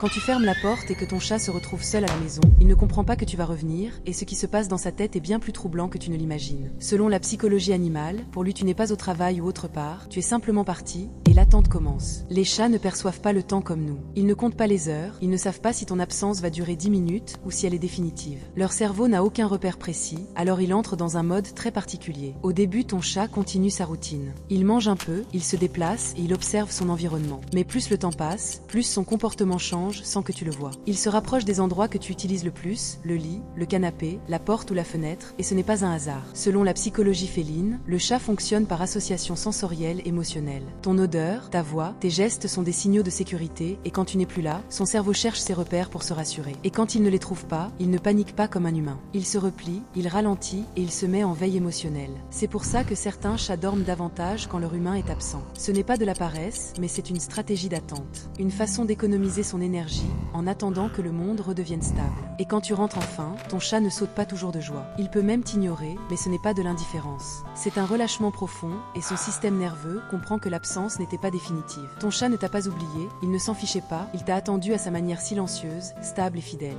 Quand tu fermes la porte et que ton chat se retrouve seul à la maison, il ne comprend pas que tu vas revenir, et ce qui se passe dans sa tête est bien plus troublant que tu ne l'imagines. Selon la psychologie animale, pour lui tu n'es pas au travail ou autre part, tu es simplement parti, et l'attente commence. Les chats ne perçoivent pas le temps comme nous. Ils ne comptent pas les heures, ils ne savent pas si ton absence va durer 10 minutes ou si elle est définitive. Leur cerveau n'a aucun repère précis, alors il entre dans un mode très particulier. Au début, ton chat continue sa routine. Il mange un peu, il se déplace et il observe son environnement. Mais plus le temps passe, plus son comportement change sans que tu le vois. Il se rapproche des endroits que tu utilises le plus, le lit, le canapé, la porte ou la fenêtre, et ce n'est pas un hasard. Selon la psychologie féline, le chat fonctionne par association sensorielle émotionnelle. Ton odeur, ta voix, tes gestes sont des signaux de sécurité, et quand tu n'es plus là, son cerveau cherche ses repères pour se rassurer. Et quand il ne les trouve pas, il ne panique pas comme un humain. Il se replie, il ralentit et il se met en veille émotionnelle. C'est pour ça que certains chats dorment davantage quand leur humain est absent. Ce n'est pas de la paresse, mais c'est une stratégie d'attente. Une façon d'économiser son énergie en attendant que le monde redevienne stable. Et quand tu rentres enfin, ton chat ne saute pas toujours de joie. Il peut même t'ignorer, mais ce n'est pas de l'indifférence. C'est un relâchement profond et son système nerveux comprend que l'absence n'était pas définitive. Ton chat ne t'a pas oublié, il ne s'en fichait pas, il t'a attendu à sa manière silencieuse, stable et fidèle.